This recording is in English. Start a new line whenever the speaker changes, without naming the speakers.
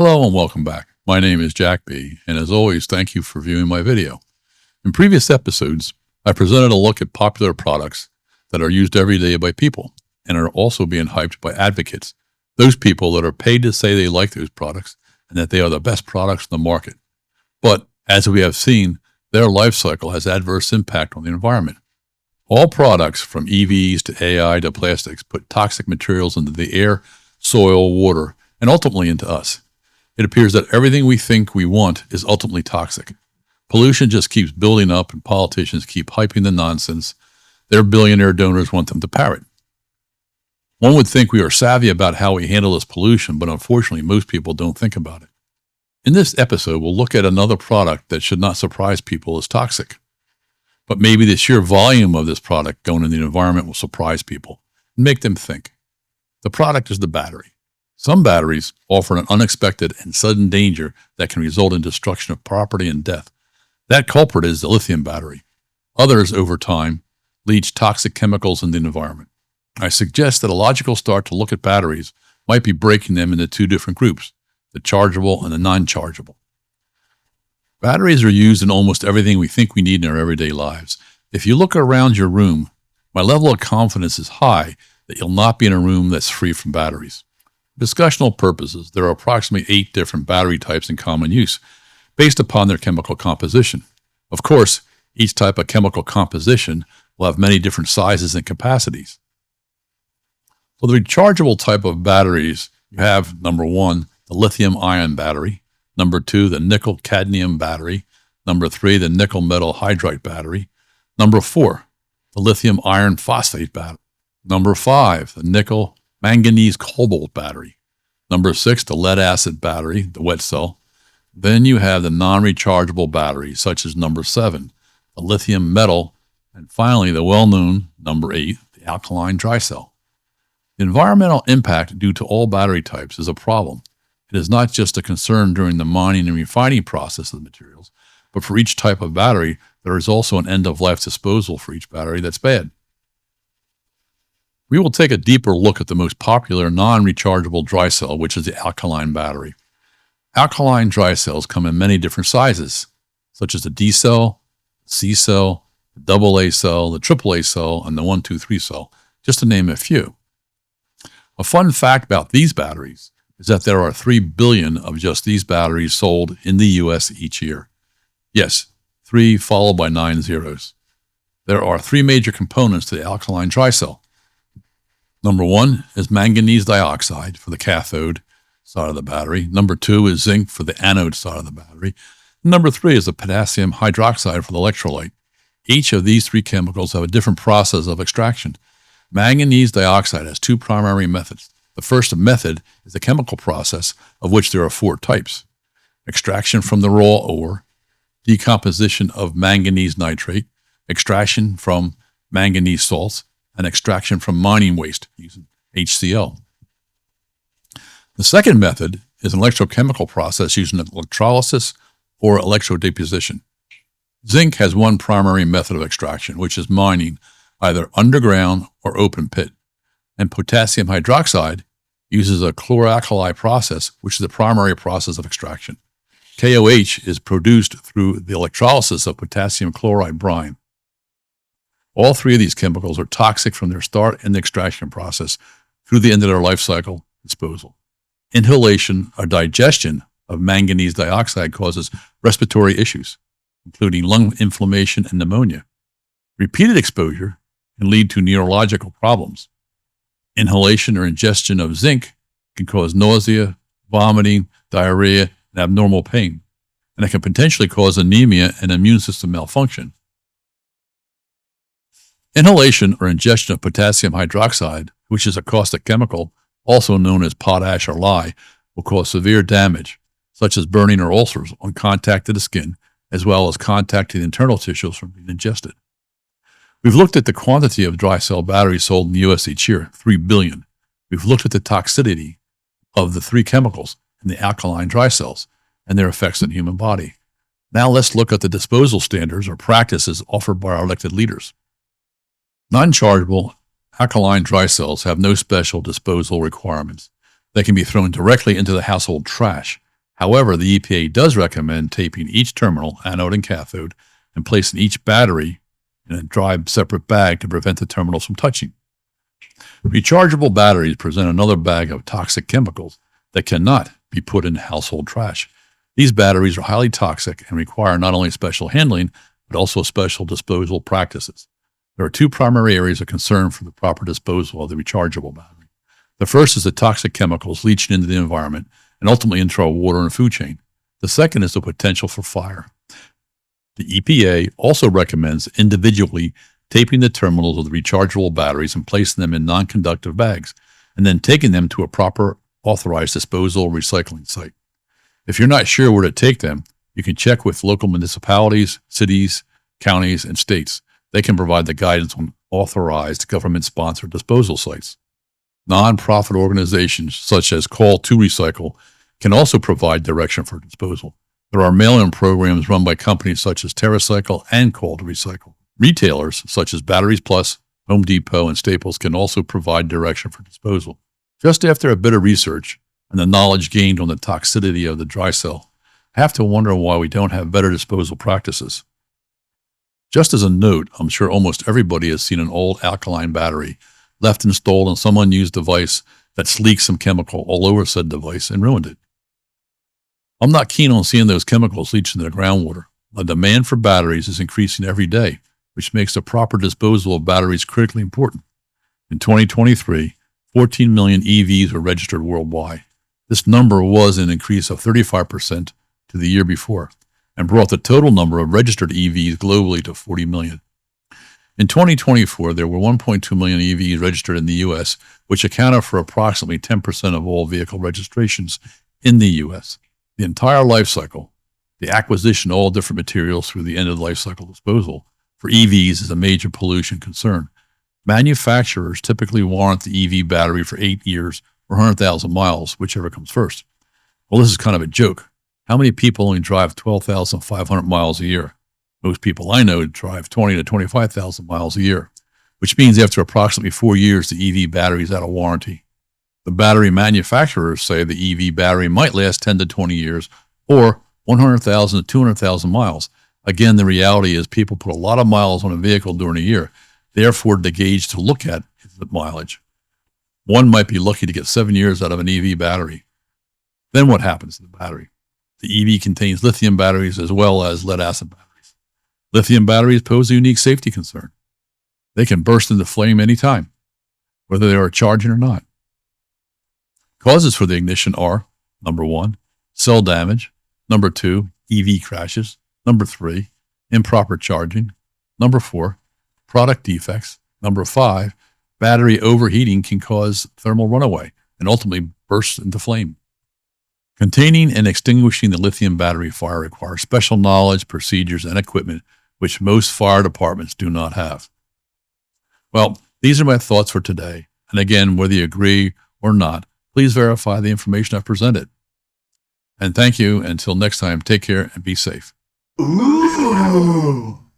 Hello and welcome back. My name is Jack B, and as always, thank you for viewing my video. In previous episodes, I presented a look at popular products that are used every day by people and are also being hyped by advocates, those people that are paid to say they like those products and that they are the best products in the market. But as we have seen, their life cycle has adverse impact on the environment. All products from EVs to AI to plastics put toxic materials into the air, soil, water, and ultimately into us. It appears that everything we think we want is ultimately toxic. Pollution just keeps building up and politicians keep hyping the nonsense their billionaire donors want them to parrot. One would think we are savvy about how we handle this pollution, but unfortunately most people don't think about it. In this episode, we'll look at another product that should not surprise people as toxic. But maybe the sheer volume of this product going in the environment will surprise people and make them think. The product is the battery. Some batteries offer an unexpected and sudden danger that can result in destruction of property and death. That culprit is the lithium battery. Others, over time, leach toxic chemicals in the environment. I suggest that a logical start to look at batteries might be breaking them into two different groups, the chargeable and the non-chargeable. Batteries are used in almost everything we think we need in our everyday lives. If you look around your room, my level of confidence is high that you'll not be in a room that's free from batteries. For discussional purposes, there are approximately 8 different battery types in common use, based upon their chemical composition. Of course, each type of chemical composition will have many different sizes and capacities. For the rechargeable type of batteries, you have number 1, the lithium-ion battery, number 2, the nickel-cadmium battery, number 3, the nickel-metal hydride battery, number 4, the lithium iron phosphate battery, number 5, the nickel manganese cobalt battery, number 6, the lead acid battery, the wet cell. Then you have the non-rechargeable batteries, such as number 7, the lithium metal, and finally the well-known number 8, the alkaline dry cell. The environmental impact due to all battery types is a problem. It is not just a concern during the mining and refining process of the materials, but for each type of battery, there is also an end-of-life disposal for each battery that's bad. We will take a deeper look at the most popular non-rechargeable dry cell, which is the alkaline battery. Alkaline dry cells come in many different sizes, such as the D cell, C cell, the AA cell, the AAA cell, and the 1, 2, 3 cell, just to name a few. A fun fact about these batteries is that there are 3 billion of just these batteries sold in the U.S. each year. Yes, 3 followed by 9 zeros. There are 3 major components to the alkaline dry cell. Number 1 is manganese dioxide for the cathode side of the battery. Number 2 is zinc for the anode side of the battery. Number 3 is the potassium hydroxide for the electrolyte. Each of these 3 chemicals have a different process of extraction. Manganese dioxide has 2 primary methods. The first method is the chemical process, of which there are 4 types: extraction from the raw ore, decomposition of manganese nitrate, extraction from manganese salts, and extraction from mining waste using HCl. The second method is an electrochemical process using electrolysis or electrodeposition. Zinc has 1 primary method of extraction, which is mining, either underground or open pit. And potassium hydroxide uses a chloralkali process, which is the primary process of extraction. KOH is produced through the electrolysis of potassium chloride brine. All 3 of these chemicals are toxic from their start in the extraction process through the end of their life cycle disposal. Inhalation or digestion of manganese dioxide causes respiratory issues, including lung inflammation and pneumonia. Repeated exposure can lead to neurological problems. Inhalation or ingestion of zinc can cause nausea, vomiting, diarrhea, and abnormal pain, and it can potentially cause anemia and immune system malfunction. Inhalation or ingestion of potassium hydroxide, which is a caustic chemical, also known as potash or lye, will cause severe damage, such as burning or ulcers on contact to the skin, as well as contact to the internal tissues from being ingested. We've looked at the quantity of dry cell batteries sold in the U.S. each year, 3 billion. We've looked at the toxicity of the 3 chemicals in the alkaline dry cells and their effects on the human body. Now let's look at the disposal standards or practices offered by our elected leaders. Non-chargeable alkaline dry cells have no special disposal requirements. They can be thrown directly into the household trash, However, the EPA does recommend taping each terminal, anode and cathode, and placing each battery in a dry separate bag to prevent the terminals from touching. Rechargeable batteries present another bag of toxic chemicals that cannot be put in household trash. These batteries are highly toxic and require not only special handling, but also special disposal practices. There are two primary areas of concern for the proper disposal of the rechargeable battery. The first is the toxic chemicals leaching into the environment and ultimately into our water and food chain. The second is the potential for fire. The EPA also recommends individually taping the terminals of the rechargeable batteries and placing them in non-conductive bags, and then taking them to a proper authorized disposal or recycling site. If you're not sure where to take them, you can check with local municipalities, cities, counties, and states. They can provide the guidance on authorized government-sponsored disposal sites. Non-profit organizations such as Call to Recycle can also provide direction for disposal. There are mail-in programs run by companies such as TerraCycle and Call to Recycle. Retailers such as Batteries Plus, Home Depot, and Staples can also provide direction for disposal. Just after a bit of research and the knowledge gained on the toxicity of the dry cell, I have to wonder why we don't have better disposal practices. Just as a note, I'm sure almost everybody has seen an old alkaline battery left installed on some unused device that's leaked some chemical all over said device and ruined it. I'm not keen on seeing those chemicals leach into the groundwater. The demand for batteries is increasing every day, which makes the proper disposal of batteries critically important. In 2023, 14 million EVs were registered worldwide. This number was an increase of 35% to the year before and brought the total number of registered EVs globally to 40 million. In 2024, there were 1.2 million EVs registered in the U.S., which accounted for approximately 10% of all vehicle registrations in the U.S. The entire life cycle, the acquisition of all different materials through the end of life cycle disposal for EVs is a major pollution concern. Manufacturers typically warrant the EV battery for 8 years or 100,000 miles, whichever comes first. Well, this is kind of a joke. How many people only drive 12,500 miles a year? Most people I know drive 20 to 25,000 miles a year, which means after approximately 4 years, the EV battery is out of warranty. The battery manufacturers say the EV battery might last 10 to 20 years or 100,000 to 200,000 miles. Again, the reality is people put a lot of miles on a vehicle during a year. Therefore, the gauge to look at is the mileage. One might be lucky to get 7 years out of an EV battery. Then what happens to the battery? The EV contains lithium batteries as well as lead acid batteries. Lithium batteries pose a unique safety concern. They can burst into flame anytime, whether they are charging or not. Causes for the ignition are, number 1, cell damage. Number 2, EV crashes. Number 3, improper charging. Number 4, product defects. Number 5, battery overheating can cause thermal runaway and ultimately burst into flame. Containing and extinguishing the lithium battery fire requires special knowledge, procedures, and equipment which most fire departments do not have. Well, these are my thoughts for today. And again, whether you agree or not, please verify the information I've presented. And thank you. Until next time, take care and be safe.
Ooh.